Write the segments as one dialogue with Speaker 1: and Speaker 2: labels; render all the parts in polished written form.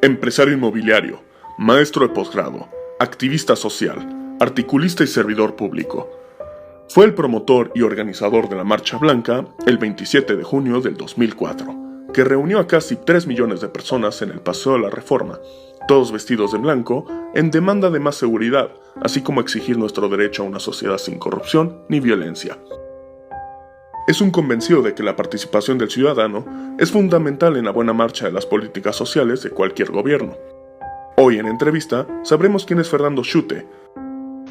Speaker 1: Empresario inmobiliario, maestro de posgrado, activista social, articulista y servidor público. Fue el promotor y organizador de la Marcha Blanca el 27 de junio del 2004, que reunió a casi 3 millones de personas en el Paseo de la Reforma, todos vestidos de blanco, en demanda de más seguridad, así como exigir nuestro derecho a una sociedad sin corrupción ni violencia. Es un convencido de que la participación del ciudadano es fundamental en la buena marcha de las políticas sociales de cualquier gobierno. Hoy en entrevista sabremos quién es Fernando Schütte.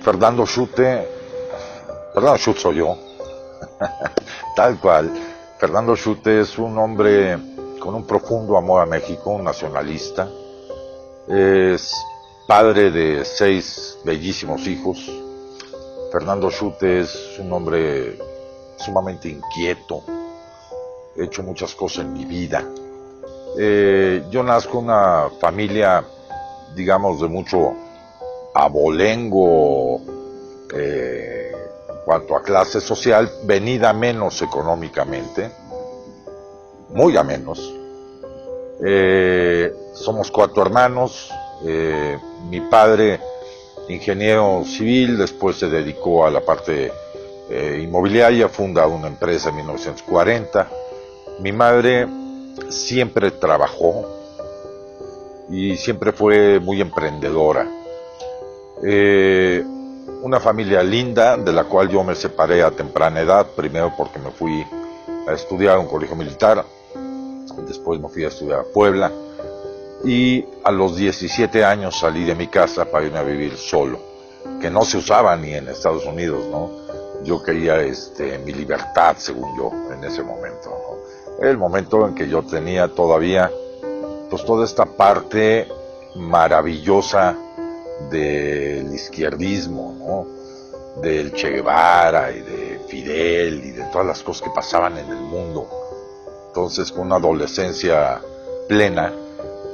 Speaker 2: Fernando Schütte soy yo, tal cual. Fernando Schütte es un hombre con un profundo amor a México, un nacionalista. Es padre de 6 bellísimos hijos. Fernando Schütte es un hombre sumamente inquieto. He hecho muchas cosas en mi vida. Yo nazco en una familia, digamos, de mucho abolengo en cuanto a clase social, venida menos económicamente, muy a menos. Somos 4 hermanos. Mi padre, ingeniero civil, después se dedicó a la parte inmobiliaria, funda una empresa en 1940. Mi madre siempre trabajó y siempre fue muy emprendedora. Una familia linda, de la cual yo me separé a temprana edad, primero porque me fui a estudiar a un colegio militar, después me fui a estudiar a Puebla, y a los 17 años salí de mi casa para irme a vivir solo, que no se usaba ni en Estados Unidos, ¿no? Yo quería mi libertad, según yo, en ese momento, ¿no? El momento en que yo tenía todavía, pues, toda esta parte maravillosa del izquierdismo, ¿no? Del Che Guevara y de Fidel y de todas las cosas que pasaban en el mundo. Entonces, con una adolescencia plena,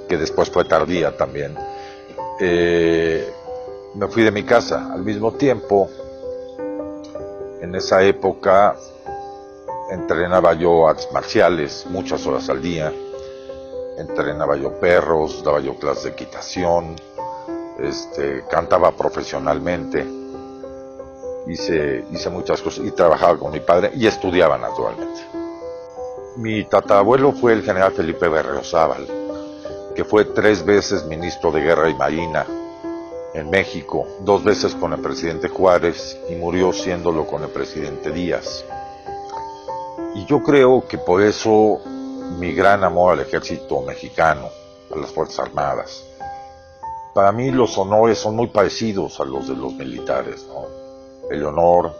Speaker 2: que después fue tardía también, me fui de mi casa. Al mismo tiempo, en esa época, entrenaba yo artes marciales muchas horas al día, entrenaba yo perros, daba yo clases de equitación, cantaba profesionalmente, hice muchas cosas y trabajaba con mi padre y estudiaba naturalmente. Mi tatarabuelo fue el general Felipe Berriozábal, que fue 3 veces ministro de Guerra y Marina en México, 2 veces con el presidente Juárez y murió siéndolo con el presidente Díaz. Y yo creo que por eso mi gran amor al ejército mexicano, a las Fuerzas Armadas. Para mí los honores son muy parecidos a los de los militares, ¿no? El honor,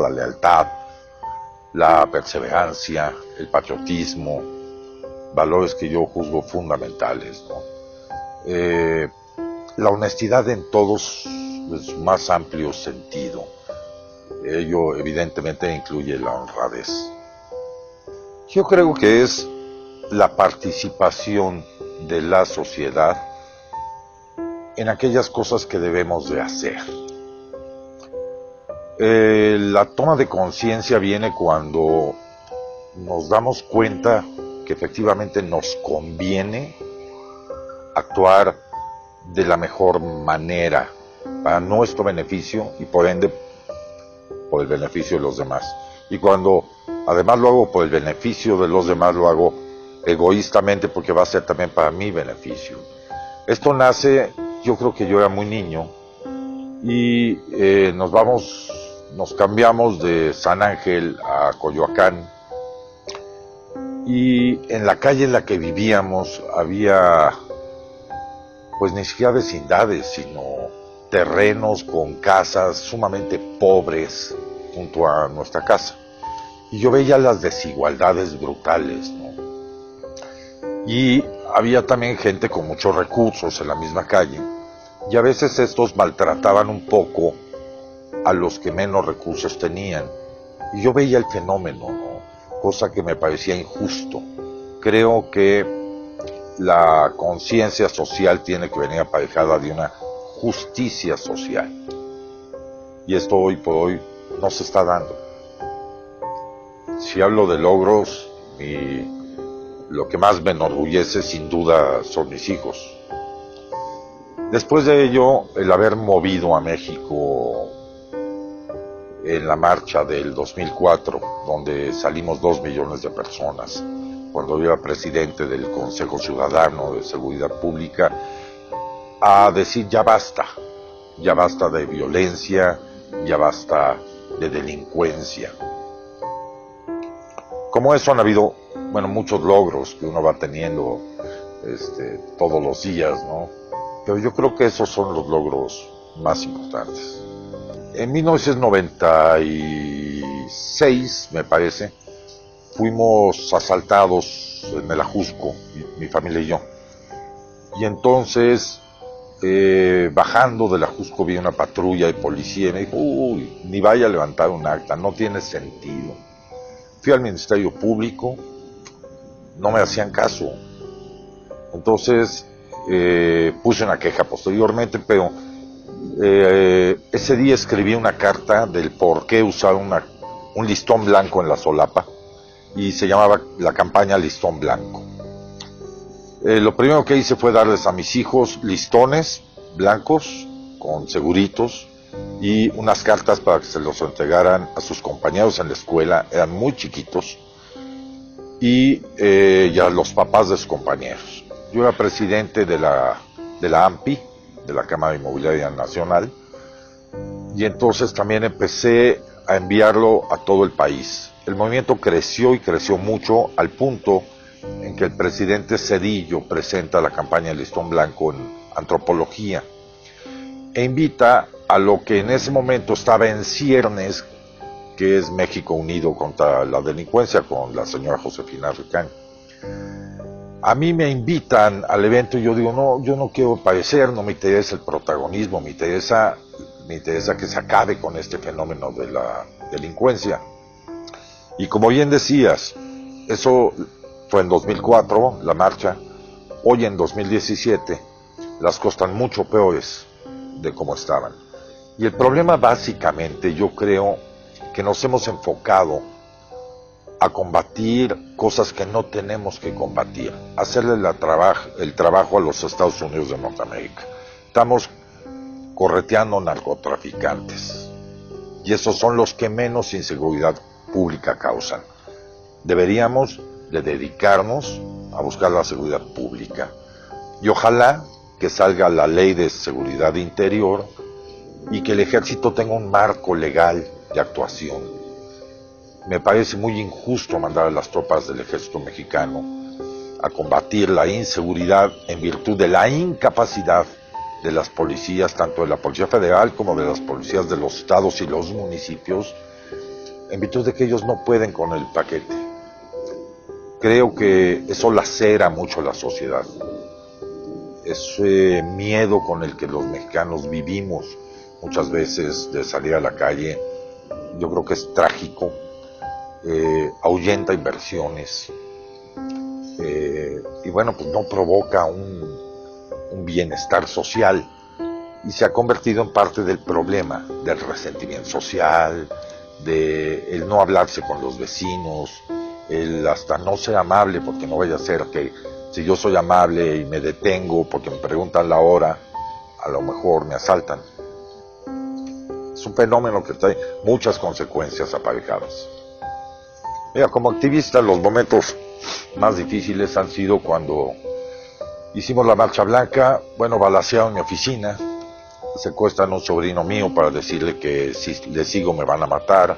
Speaker 2: la lealtad, la perseverancia, el patriotismo, valores que yo juzgo fundamentales, ¿no? La honestidad en todos su más amplio sentido. Ello evidentemente incluye la honradez. Yo creo que es la participación de la sociedad en aquellas cosas que debemos de hacer. La toma de conciencia viene cuando nos damos cuenta que efectivamente nos conviene actuar de la mejor manera para nuestro beneficio y por ende por el beneficio de los demás. Y cuando además lo hago por el beneficio de los demás, lo hago egoístamente porque va a ser también para mi beneficio. Esto nace, yo creo que yo era muy niño y nos cambiamos de San Ángel a Coyoacán, y en la calle en la que vivíamos había, pues, ni siquiera vecindades, sino terrenos con casas sumamente pobres junto a nuestra casa. Y yo veía las desigualdades brutales, ¿no? Y había también gente con muchos recursos en la misma calle, y a veces estos maltrataban un poco a los que menos recursos tenían. Y yo veía el fenómeno, ¿no? Cosa que me parecía injusto. Creo que la conciencia social tiene que venir aparejada de una justicia social. Y esto hoy por hoy no se está dando. Si hablo de logros, mi lo que más me enorgullece sin duda son mis hijos. Después de ello, el haber movido a México en la marcha del 2004, donde salimos 2 millones de personas, cuando yo era presidente del Consejo Ciudadano de Seguridad Pública, a decir ya basta de violencia, ya basta de delincuencia. Como eso han habido, muchos logros que uno va teniendo todos los días, ¿no? Pero yo creo que esos son los logros más importantes. En 1996, me parece, fuimos asaltados en el Ajusco, mi familia y yo. Y entonces, bajando del Ajusco, vi una patrulla de policía y me dijo, uy, ni vaya a levantar un acta, no tiene sentido. Fui al Ministerio Público, no me hacían caso. Entonces, puse una queja posteriormente, pero ese día escribí una carta del por qué usar un listón blanco en la solapa, y se llamaba la campaña Listón Blanco. Lo primero que hice fue darles a mis hijos listones blancos con seguritos y unas cartas para que se los entregaran a sus compañeros en la escuela, eran muy chiquitos, y a los papás de sus compañeros. Yo era presidente de la AMPI, de la Cámara Inmobiliaria Nacional, y entonces también empecé a enviarlo a todo el país. El movimiento creció y creció mucho, al punto en que el presidente Zedillo presenta la campaña Listón Blanco en Antropología e invita a lo que en ese momento estaba en ciernes, que es México Unido contra la Delincuencia, con la señora Josefina Ricán. A mí me invitan al evento y yo digo, no, yo no quiero aparecer, no me interesa el protagonismo, me interesa que se acabe con este fenómeno de la delincuencia. Y como bien decías, eso fue en 2004, la marcha. Hoy en 2017, las cosas están mucho peores de cómo estaban. Y el problema básicamente, yo creo que nos hemos enfocado a combatir cosas que no tenemos que combatir, hacerle el trabajo a los Estados Unidos de Norteamérica. Estamos correteando narcotraficantes, y esos son los que menos inseguridad pública causan. Deberíamos de dedicarnos a buscar la seguridad pública, y ojalá que salga la ley de seguridad interior y que el ejército tenga un marco legal de actuación. Me parece muy injusto mandar a las tropas del ejército mexicano a combatir la inseguridad en virtud de la incapacidad de las policías, tanto de la Policía Federal como de las policías de los estados y los municipios, en virtud de que ellos no pueden con el paquete. Creo que eso lacera mucho la sociedad. Ese miedo con el que los mexicanos vivimos muchas veces de salir a la calle, yo creo que es trágico. Ahuyenta inversiones, y pues no provoca un bienestar social, y se ha convertido en parte del problema del resentimiento social, de el no hablarse con los vecinos, el hasta no ser amable, porque no vaya a ser que si yo soy amable y me detengo porque me preguntan la hora, a lo mejor me asaltan. Es un fenómeno que trae muchas consecuencias aparejadas. Mira, como activista, los momentos más difíciles han sido cuando hicimos la Marcha Blanca. Balacearon mi oficina, secuestran a un sobrino mío para decirle que si le sigo me van a matar.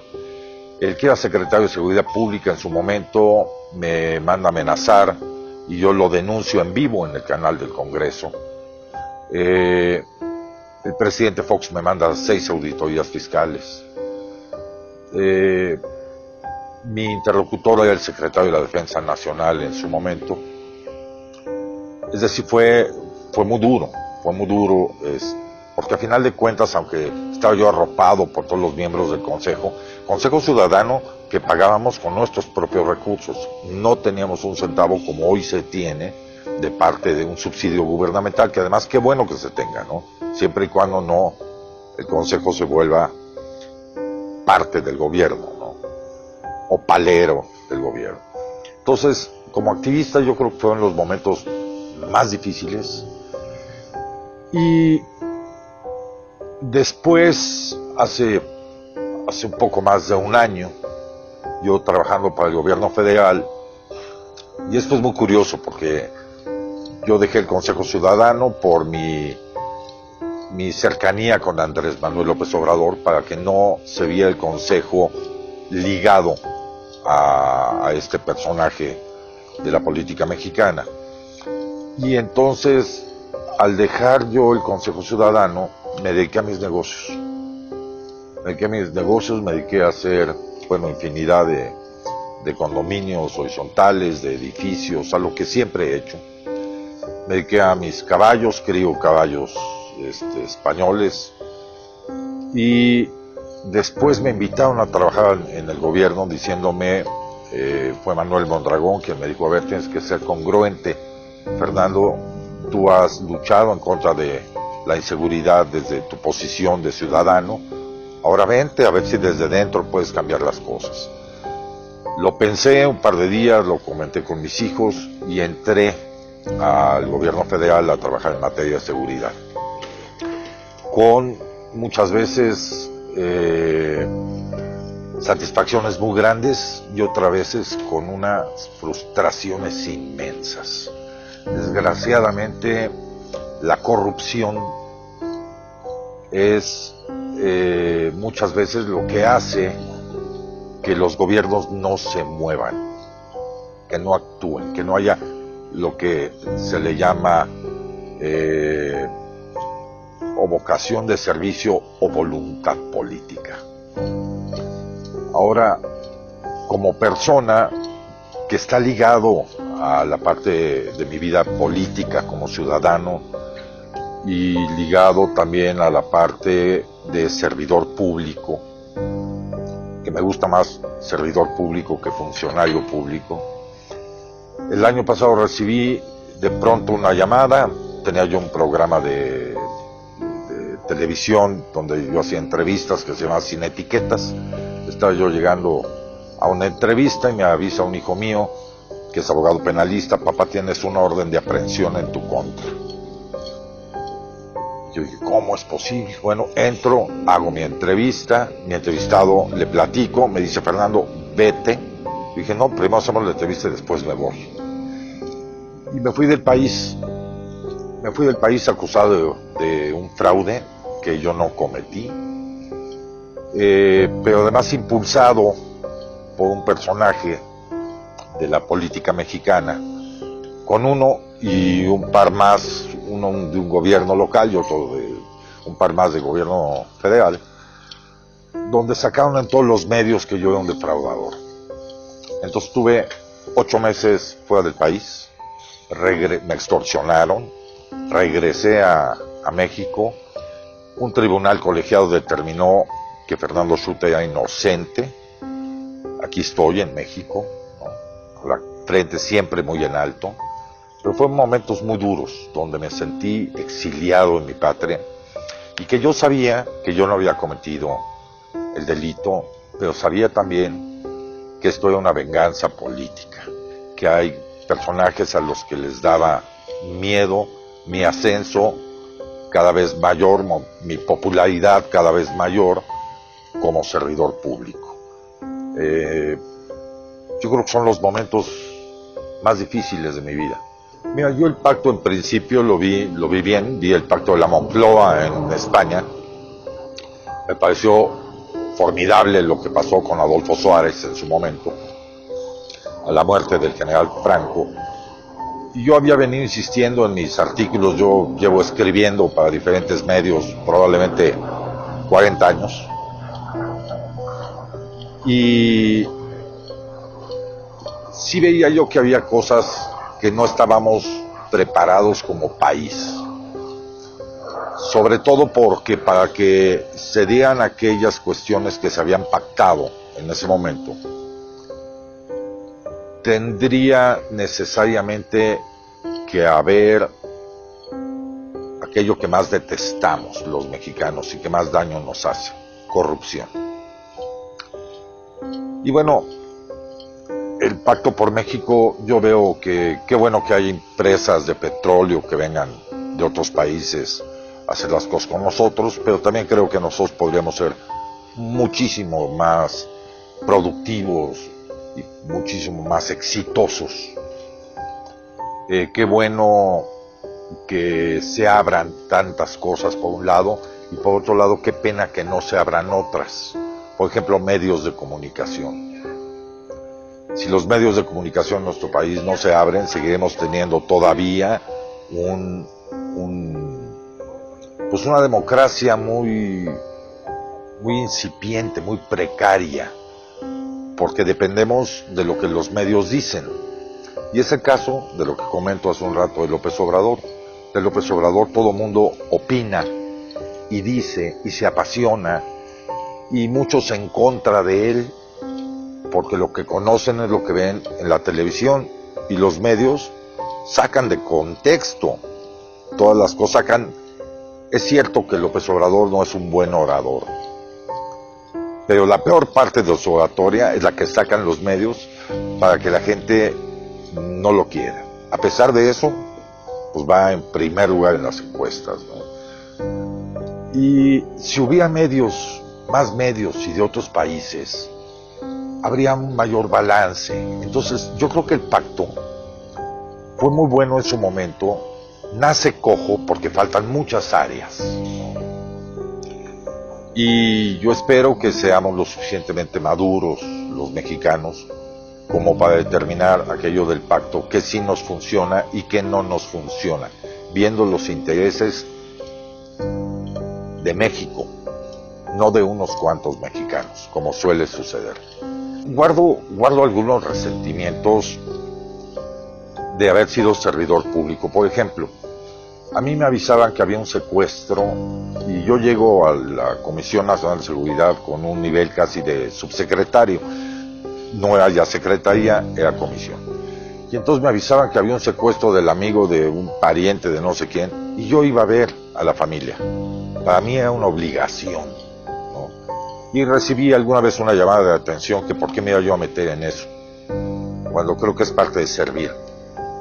Speaker 2: El que era secretario de Seguridad Pública en su momento me manda a amenazar y yo lo denuncio en vivo en el canal del Congreso. El presidente Fox me manda 6 auditorías fiscales. Mi interlocutor era el secretario de la Defensa Nacional en su momento. Es decir, fue muy duro, porque a final de cuentas, aunque estaba yo arropado por todos los miembros del Consejo Ciudadano, que pagábamos con nuestros propios recursos, no teníamos un centavo como hoy se tiene de parte de un subsidio gubernamental, que además qué bueno que se tenga, ¿no? Siempre y cuando no el Consejo se vuelva parte del gobierno, ¿no? O palero del gobierno. Entonces, como activista yo creo que fueron los momentos más difíciles. Y después, hace un poco más de un año, yo trabajando para el gobierno federal, y esto es muy curioso porque yo dejé el Consejo Ciudadano por mi cercanía con Andrés Manuel López Obrador, para que no se viera el Consejo ligado a este personaje de la política mexicana. Y entonces, al dejar yo el Consejo Ciudadano, me dediqué a mis negocios. Me dediqué a hacer, infinidad de condominios horizontales, de edificios, a lo que siempre he hecho. Me dediqué a mis caballos, crío caballos españoles, y después me invitaron a trabajar en el gobierno diciéndome, fue Manuel Mondragón quien me dijo, a ver, tienes que ser congruente, Fernando, tú has luchado en contra de la inseguridad desde tu posición de ciudadano, ahora vente a ver si desde dentro puedes cambiar las cosas. Lo pensé un par de días, lo comenté con mis hijos y entré al gobierno federal a trabajar en materia de seguridad, con muchas veces satisfacciones muy grandes y otras veces con unas frustraciones inmensas. Desgraciadamente, la corrupción es muchas veces lo que hace que los gobiernos no se muevan, que no actúen, que no haya lo que se le llama o vocación de servicio o voluntad política. Ahora, como persona que está ligado a la parte de mi vida política como ciudadano y ligado también a la parte de servidor público, que me gusta más servidor público que funcionario público, el año pasado recibí de pronto una llamada. Tenía yo un programa de televisión donde yo hacía entrevistas que se llama Sin Etiquetas. Estaba yo llegando a una entrevista y me avisa un hijo mío, que es abogado penalista, papá, tienes una orden de aprehensión en tu contra. Yo dije, ¿cómo es posible? Bueno, entro, hago mi entrevista, mi entrevistado le platico, me dice, Fernando, vete. Dije, no, primero hacemos la entrevista y después me voy. Y me fui del país. Me fui del país acusado de un fraude que yo no cometí, pero además impulsado por un personaje de la política mexicana, con uno y un par más, uno de un gobierno local y otro de un par más de gobierno federal, donde sacaron en todos los medios que yo era un defraudador. Entonces estuve 8 meses fuera del país, me extorsionaron, regresé a México, un tribunal colegiado determinó que Fernando Schulte era inocente. Aquí estoy en México, ¿no? La frente siempre muy en alto, pero fueron momentos muy duros donde me sentí exiliado en mi patria y que yo sabía que yo no había cometido el delito, pero sabía también que esto era una venganza política, que hay personajes a los que les daba miedo mi ascenso cada vez mayor, mi popularidad cada vez mayor como servidor público. Yo creo que son los momentos más difíciles de mi vida. Mira, yo el pacto en principio lo vi bien, vi el pacto de la Moncloa en España. Me pareció formidable lo que pasó con Adolfo Suárez en su momento, a la muerte del general Franco. Y yo había venido insistiendo en mis artículos, yo llevo escribiendo para diferentes medios probablemente 40 años. Y sí veía yo que había cosas que no estábamos preparados como país. Sobre todo porque para que se dieran aquellas cuestiones que se habían pactado en ese momento, tendría necesariamente que haber aquello que más detestamos los mexicanos y que más daño nos hace, corrupción. Y bueno, el Pacto por México, yo veo que qué bueno que hay empresas de petróleo que vengan de otros países a hacer las cosas con nosotros, pero también creo que nosotros podríamos ser muchísimo más productivos y muchísimo más exitosos. Qué bueno que se abran tantas cosas por un lado, y por otro lado qué pena que no se abran otras, por ejemplo medios de comunicación. Si los medios de comunicación en nuestro país no se abren, seguiremos teniendo todavía pues una democracia muy incipiente, muy precaria, porque dependemos de lo que los medios dicen. Y es el caso de lo que comento hace un rato de López Obrador. De López Obrador todo mundo opina y dice y se apasiona, y muchos en contra de él, porque lo que conocen es lo que ven en la televisión, y los medios sacan de contexto todas las cosas. Es cierto que López Obrador no es un buen orador, pero la peor parte de su oratoria es la que sacan los medios para que la gente no lo quiera. A pesar de eso, pues va en primer lugar en las encuestas, ¿no? Y si hubiera medios, más medios y de otros países, habría un mayor balance. Entonces yo creo que el pacto fue muy bueno en su momento, nace cojo porque faltan muchas áreas, ¿no? Y yo espero que seamos lo suficientemente maduros los mexicanos como para determinar aquello del pacto, que sí nos funciona y que no nos funciona, viendo los intereses de México, no de unos cuantos mexicanos, como suele suceder. Guardo algunos resentimientos de haber sido servidor público. Por ejemplo, a mí me avisaban que había un secuestro y yo llego a la Comisión Nacional de Seguridad con un nivel casi de subsecretario. No era ya secretaría, era comisión. Y entonces me avisaban que había un secuestro del amigo de un pariente de no sé quién, y yo iba a ver a la familia. Para mí era una obligación, ¿no? Y recibí alguna vez una llamada de atención que por qué me iba yo a meter en eso, cuando creo que es parte de servir,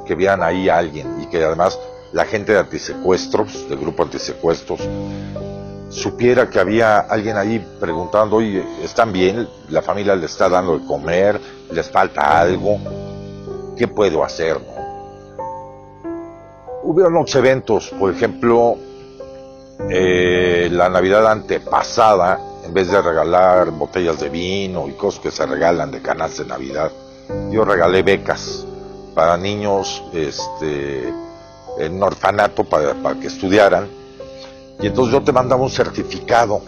Speaker 2: que vean ahí a alguien, y que además la gente de antisecuestros, del grupo antisecuestros, supiera que había alguien ahí preguntando, oye, ¿están bien? La familia le está dando de comer, les falta algo, ¿qué puedo hacer, no? Hubieron otros eventos, por ejemplo, la Navidad antepasada, en vez de regalar botellas de vino y cosas que se regalan de canasta de Navidad, yo regalé becas para niños en orfanato para que estudiaran. Y entonces yo te mandaba un certificado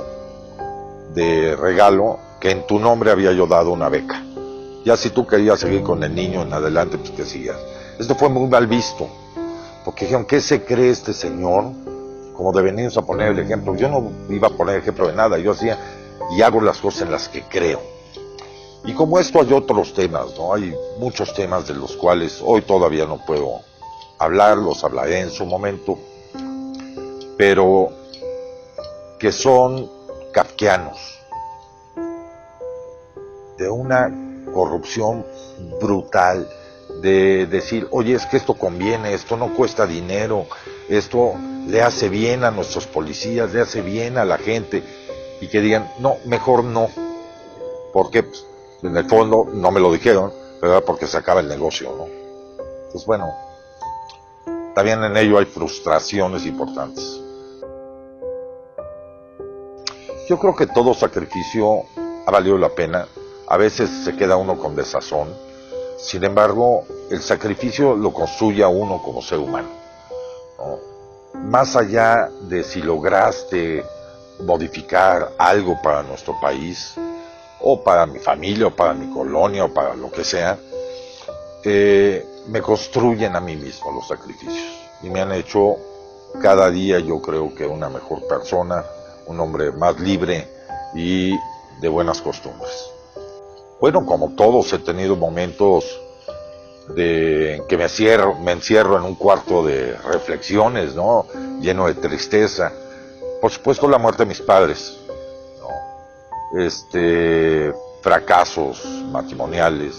Speaker 2: de regalo que en tu nombre había yo dado una beca. Ya si tú querías seguir con el niño en adelante, pues que sigas. Esto fue muy mal visto, porque dijeron, ¿qué se cree este señor? Como de venirnos a poner el ejemplo. Yo no iba a poner ejemplo de nada, yo hacía y hago las cosas en las que creo. Y como esto hay otros temas, ¿no? Hay muchos temas de los cuales hoy todavía no puedo hablar, los hablaré en su momento, pero que son kafkianos, de una corrupción brutal, de decir, oye, es que esto conviene, esto no cuesta dinero, esto le hace bien a nuestros policías, le hace bien a la gente, y que digan, no, mejor no, porque pues, en el fondo no me lo dijeron, pero era porque se acaba el negocio, ¿no? Entonces, bueno, también en ello hay frustraciones importantes. Yo creo que todo sacrificio ha valido la pena. A veces se queda uno con desazón. Sin embargo, el sacrificio lo construye a uno como ser humano, ¿no? Más allá de si lograste modificar algo para nuestro país, o para mi familia, o para mi colonia, o para lo que sea, me construyen a mí mismo los sacrificios. Y me han hecho cada día, yo creo que una mejor persona, un hombre más libre y de buenas costumbres. Bueno, como todos he tenido momentos en que me encierro en un cuarto de reflexiones, ¿no? Lleno de tristeza. Por supuesto la muerte de mis padres, ¿no? Fracasos matrimoniales,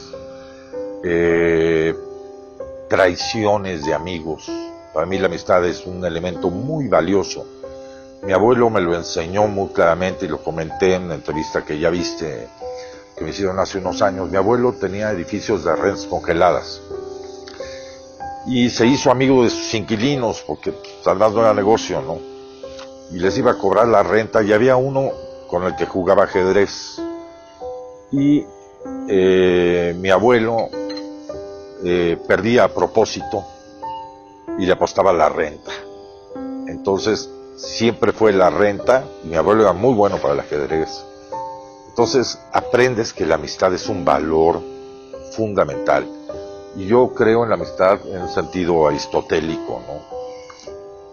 Speaker 2: traiciones de amigos. Para mí la amistad es un elemento muy valioso. Mi abuelo me lo enseñó muy claramente y lo comenté en una entrevista que ya viste, que me hicieron hace unos años. Mi abuelo tenía edificios de rentas congeladas y se hizo amigo de sus inquilinos porque además no era negocio, ¿no? Y les iba a cobrar la renta y había uno con el que jugaba ajedrez y mi abuelo perdía a propósito y le apostaba la renta. Entonces siempre fue la renta. Mi abuelo era muy bueno para el ajedrez. Entonces aprendes que la amistad es un valor fundamental. Y yo creo en la amistad en un sentido aristotélico, ¿no?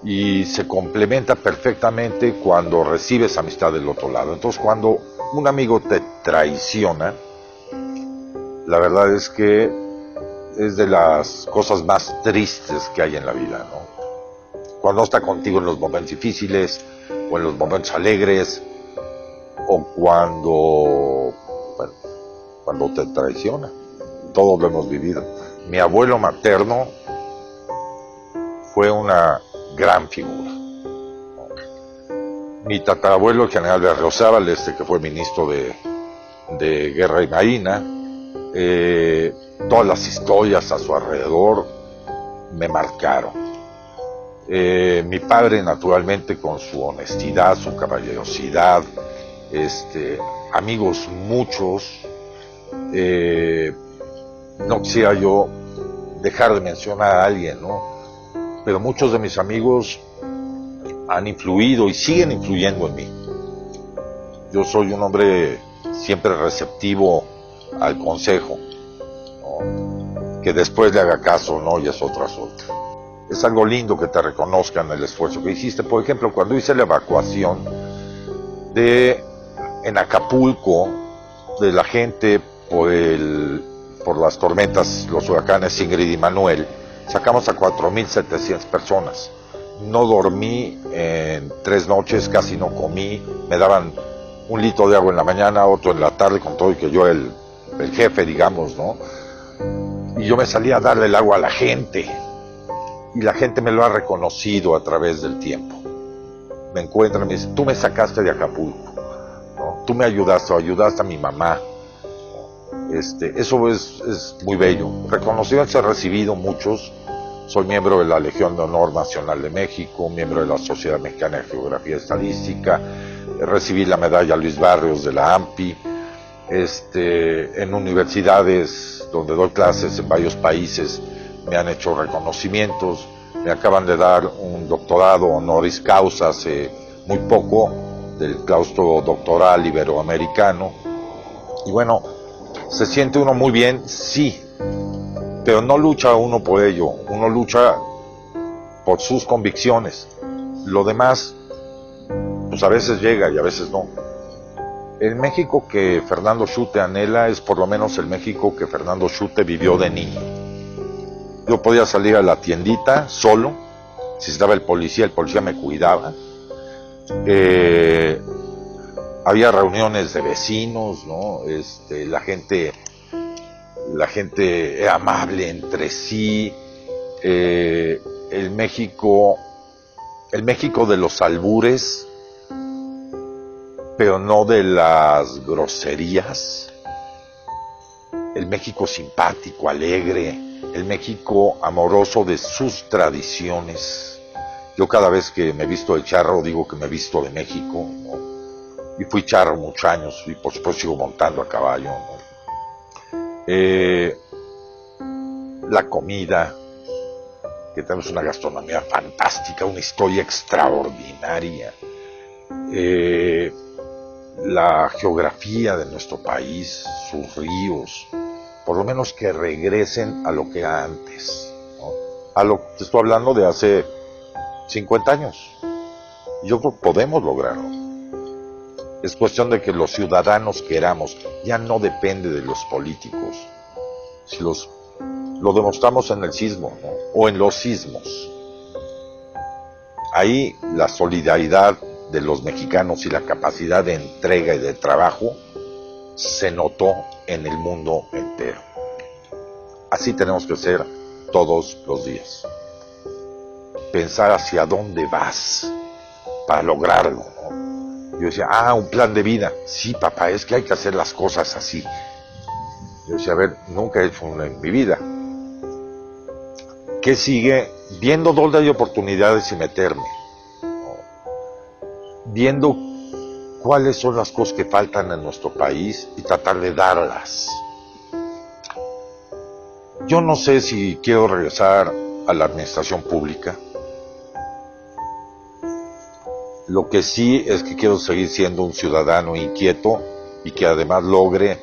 Speaker 2: Y se complementa perfectamente cuando recibes amistad del otro lado. Entonces cuando un amigo te traiciona, la verdad es que es de las cosas más tristes que hay en la vida, ¿no? Cuando no está contigo en los momentos difíciles o en los momentos alegres o cuando te traiciona. Todos lo hemos vivido. Mi abuelo materno fue una gran figura. Mi tatarabuelo, el general de Berriozábal, que fue ministro de Guerra y Marina, todas las historias a su alrededor me marcaron. Mi padre, naturalmente, con su honestidad, su caballerosidad, amigos muchos. No quisiera yo dejar de mencionar a alguien, ¿no? Pero muchos de mis amigos han influido y siguen influyendo en mí. Yo soy un hombre siempre receptivo al consejo, ¿no? Que después le haga caso, ¿no? Y es otro asunto. Es algo lindo que te reconozcan el esfuerzo que hiciste. Por ejemplo, cuando hice la evacuación en Acapulco de la gente por las tormentas, los huracanes Ingrid y Manuel, sacamos a 4,700 personas. No dormí en 3 noches, casi no comí, me daban 1 litro de agua en la mañana, otro en la tarde, con todo y que yo el jefe, digamos, ¿no? Y yo me salía a darle el agua a la gente, y la gente me lo ha reconocido a través del tiempo. Me encuentran y me dicen, tú me sacaste de Acapulco, ¿no? Tú me ayudaste, o ayudaste a mi mamá. Eso es muy bello. Reconocimientos he recibido muchos. Soy miembro de la Legión de Honor Nacional de México, miembro de la Sociedad Mexicana de Geografía y Estadística, recibí la medalla Luis Barrios de la AMPI, en universidades donde doy clases en varios países me han hecho reconocimientos, me acaban de dar un doctorado honoris causa hace muy poco del claustro doctoral iberoamericano, y bueno, se siente uno muy bien, sí, pero no lucha uno por ello, uno lucha por sus convicciones. Lo demás, pues a veces llega y a veces no. El México que Fernando Schute anhela es por lo menos el México que Fernando Schute vivió de niño. Yo podía salir a la tiendita solo, si estaba el policía me cuidaba. Había reuniones de vecinos, ¿no? La gente era amable entre sí. El México de los albures, pero no de las groserías. El México simpático, alegre, el México amoroso de sus tradiciones. Yo cada vez que me visto de charro digo que me visto de México, ¿no? Y fui charro muchos años y por supuesto sigo montando a caballo, ¿no? La comida, que tenemos una gastronomía fantástica, una historia extraordinaria, la geografía de nuestro país, sus ríos, por lo menos que regresen a lo que era antes, ¿no? A lo que te estoy hablando de hace 50 años. Yo creo que podemos lograrlo. Es cuestión de que los ciudadanos queramos, ya no depende de los políticos. Si lo demostramos en el sismo, ¿no? O en los sismos. Ahí la solidaridad de los mexicanos y la capacidad de entrega y de trabajo se notó en el mundo entero. Así tenemos que ser todos los días. Pensar hacia dónde vas para lograrlo, ¿no? Yo decía, un plan de vida. Sí, papá, es que hay que hacer las cosas así. Yo decía, a ver, nunca he hecho uno en mi vida. ¿Qué sigue? Viendo dónde hay oportunidades y meterme, ¿no? Viendo cuáles son las cosas que faltan en nuestro país y tratar de darlas. Yo no sé si quiero regresar a la administración pública. Lo que sí es que quiero seguir siendo un ciudadano inquieto y que además logre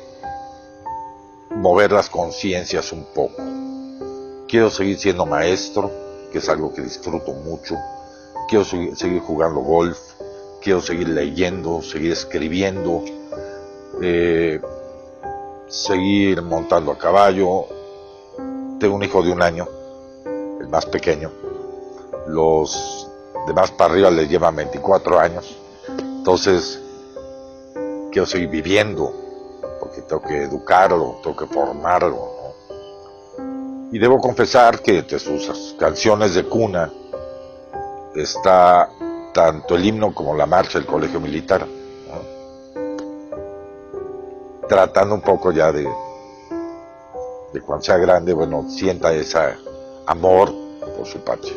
Speaker 2: mover las conciencias un poco. Quiero seguir siendo maestro, que es algo que disfruto mucho. Quiero seguir jugando golf. Quiero seguir leyendo, seguir escribiendo, seguir montando a caballo. Tengo un hijo de 1 año, el más pequeño. Los demás para arriba le llevan 24 años. Entonces, quiero seguir viviendo, porque tengo que educarlo, tengo que formarlo, ¿no? Y debo confesar que entre sus canciones de cuna está tanto el himno como la marcha del Colegio Militar, ¿no? Tratando un poco ya de cuando sea grande, sienta ese amor por su patria.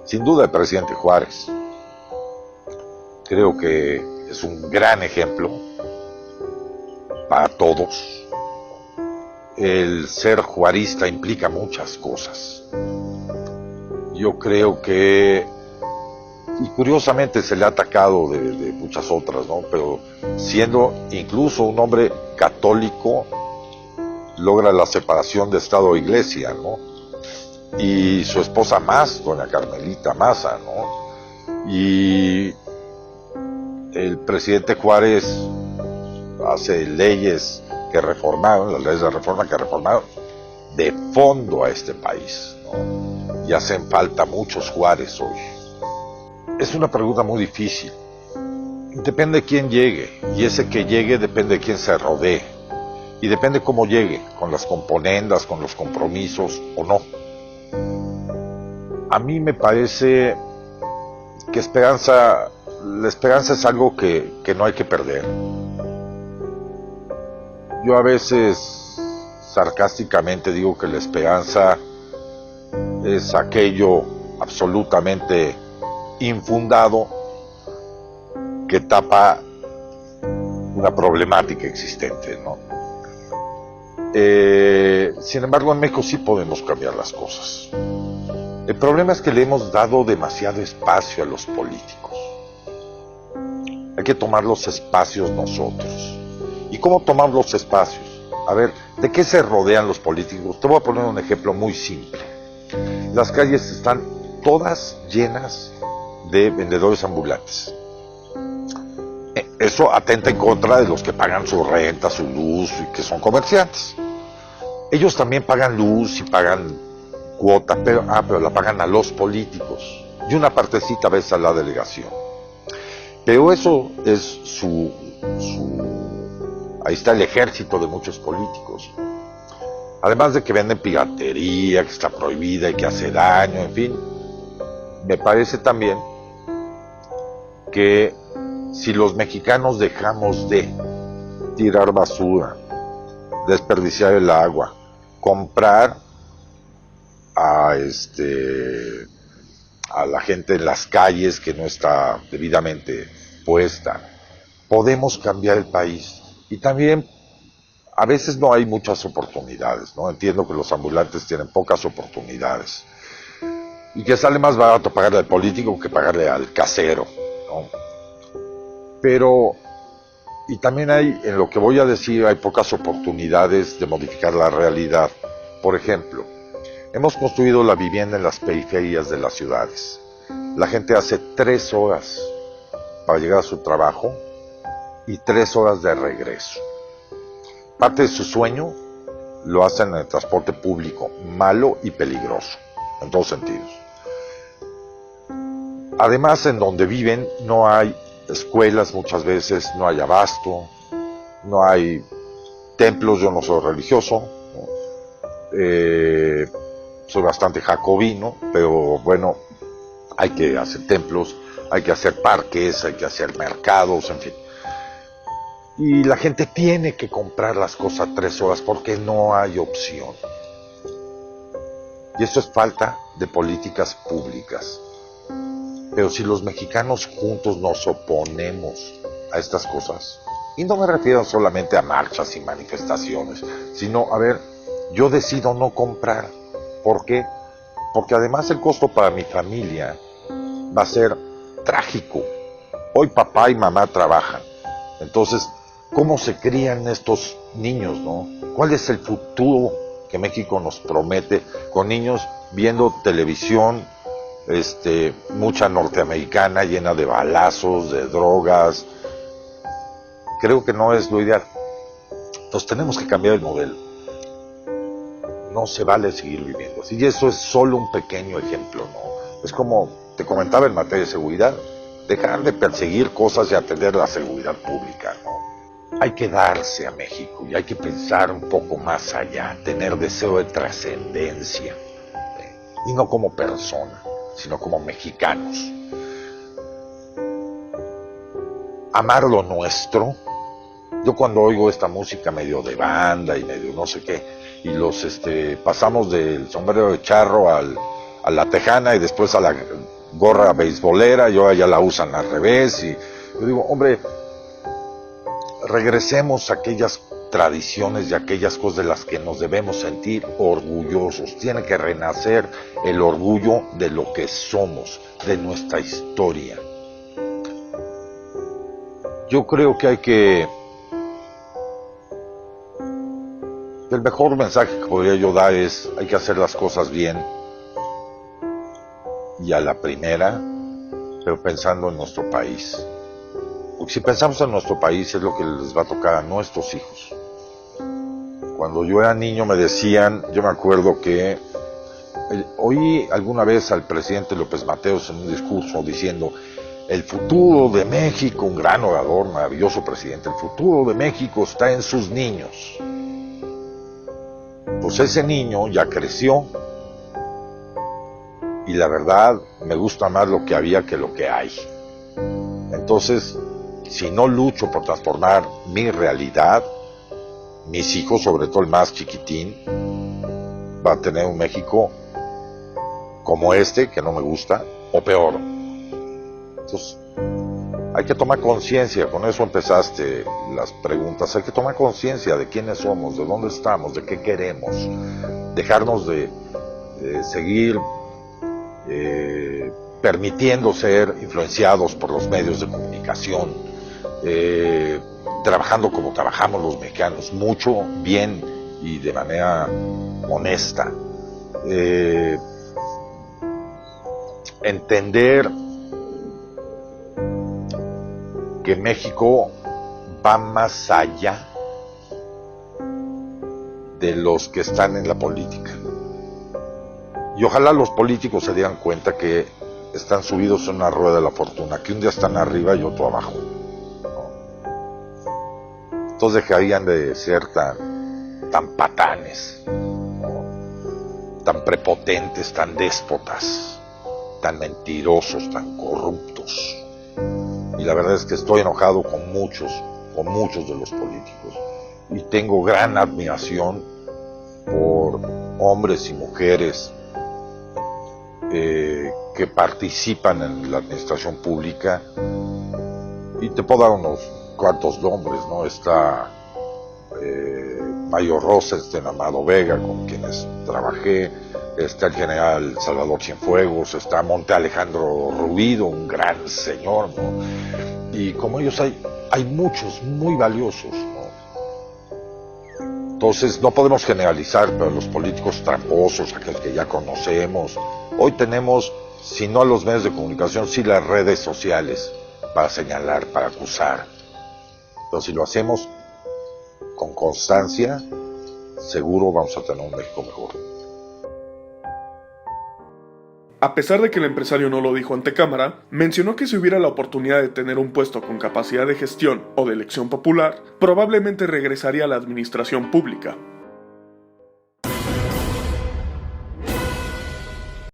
Speaker 2: Sin duda el presidente Juárez. Creo que es un gran ejemplo para todos. El ser juarista implica muchas cosas. Yo creo que, y curiosamente se le ha atacado de muchas otras, ¿no? Pero siendo incluso un hombre católico, logra la separación de Estado e Iglesia, ¿no? Y su esposa más, doña Carmelita Maza, ¿no? Y el presidente Juárez hace leyes que reformaron, las leyes de reforma que reformaron de fondo a este país, ¿no? Y hacen falta muchos Juárez hoy. Es una pregunta muy difícil. Depende de quién llegue, y ese que llegue depende de quién se rodee, y depende cómo llegue, con las componendas, con los compromisos o no. A mí me parece que la esperanza es algo que no hay que perder. Yo a veces sarcásticamente digo que la esperanza es aquello absolutamente infundado que tapa una problemática existente, ¿no? Sin embargo, en México sí podemos cambiar las cosas. El problema es que le hemos dado demasiado espacio a los políticos. Hay que tomar los espacios nosotros. ¿Y cómo tomar los espacios? A ver, ¿de qué se rodean los políticos? Te voy a poner un ejemplo muy simple. Las calles están todas llenas de vendedores ambulantes. Eso atenta en contra de los que pagan su renta, su luz y que son comerciantes. Ellos también pagan luz y pagan cuota, pero la pagan a los políticos y una partecita a veces a la delegación. Pero eso es ahí está el ejército de muchos políticos. Además de que venden piratería, que está prohibida y que hace daño, en fin. Me parece también que si los mexicanos dejamos de tirar basura, desperdiciar el agua, comprar a la gente en las calles que no está debidamente puesta, podemos cambiar el país. Y también a veces no hay muchas oportunidades, ¿no? Entiendo que los ambulantes tienen pocas oportunidades y que sale más barato pagarle al político que pagarle al casero, ¿no? Pero, y también hay, en lo que voy a decir, hay pocas oportunidades de modificar la realidad. Por ejemplo, hemos construido la vivienda en las periferias de las ciudades. La gente hace 3 horas para llegar a su trabajo y 3 horas de regreso. Parte de su sueño lo hacen en el transporte público, malo y peligroso, en todos sentidos. Además, en donde viven no hay escuelas muchas veces, no hay abasto, no hay templos, yo no soy religioso, ¿no? Soy bastante jacobino, pero bueno, hay que hacer templos, hay que hacer parques, hay que hacer mercados, en fin. Y la gente tiene que comprar las cosas 3 horas porque no hay opción. Y eso es falta de políticas públicas. Pero si los mexicanos juntos nos oponemos a estas cosas, y no me refiero solamente a marchas y manifestaciones, sino, a ver, yo decido no comprar. ¿Por qué? Porque además el costo para mi familia va a ser trágico. Hoy papá y mamá trabajan. Entonces, ¿cómo se crían estos niños, no? ¿Cuál es el futuro que México nos promete con niños viendo televisión, mucha norteamericana llena de balazos, de drogas? Creo que no es lo ideal. Entonces tenemos que cambiar el modelo. No se vale seguir viviendo así. Y eso es solo un pequeño ejemplo, ¿no? Es como te comentaba en materia de seguridad, dejar de perseguir cosas y atender la seguridad pública, ¿no? Hay que darse a México y hay que pensar un poco más allá, tener deseo de trascendencia, y no como persona, sino como mexicanos. Amar lo nuestro. Yo cuando oigo esta música medio de banda y medio no sé qué, y los pasamos del sombrero de charro a la tejana y después a la gorra beisbolera, yo ya la usan al revés, y yo digo, hombre, regresemos a aquellas tradiciones y aquellas cosas de las que nos debemos sentir orgullosos. Tiene que renacer el orgullo de lo que somos, de nuestra historia. Yo creo que hay que... El mejor mensaje que podría yo dar es, hay que hacer las cosas bien y a la primera, pero pensando en nuestro país. Porque si pensamos en nuestro país es lo que les va a tocar a nuestros hijos. Cuando yo era niño me decían, yo me acuerdo que oí alguna vez al presidente López Mateos en un discurso diciendo, el futuro de México, un gran orador, maravilloso presidente, el futuro de México está en sus niños. Pues ese niño ya creció y la verdad me gusta más lo que había que lo que hay. Entonces, si no lucho por transformar mi realidad, mis hijos, sobre todo el más chiquitín, va a tener un México como que no me gusta, o peor. Entonces, hay que tomar conciencia, con eso empezaste las preguntas, hay que tomar conciencia de quiénes somos, de dónde estamos, de qué queremos, dejarnos de seguir permitiendo ser influenciados por los medios de comunicación, trabajando como trabajamos los mexicanos, mucho, bien y de manera honesta, entender que México va más allá de los que están en la política. Y ojalá los políticos se dieran cuenta que están subidos en una rueda de la fortuna, que un día están arriba y otro abajo, ¿no? Entonces dejarían de ser tan patanes, ¿no? Tan prepotentes, tan déspotas, tan mentirosos, tan corruptos. Y la verdad es que estoy enojado con muchos de los políticos. Y tengo gran admiración por hombres y mujeres que participan en la administración pública. Y te puedo dar unos cuantos nombres, ¿no? Está Mayo Rosenstein, Amado Vega, con quienes trabajé. Está el general Salvador Cienfuegos, está Monte Alejandro Rubido, un gran señor, ¿no? Y como ellos hay muchos muy valiosos, ¿no? Entonces no podemos generalizar, pero los políticos tramposos, aquellos que ya conocemos, hoy tenemos, si no los medios de comunicación, sí las redes sociales para señalar, para acusar. Entonces si lo hacemos con constancia, seguro vamos a tener un México mejor.
Speaker 1: A pesar de que el empresario no lo dijo ante cámara, mencionó que si hubiera la oportunidad de tener un puesto con capacidad de gestión o de elección popular, probablemente regresaría a la administración pública.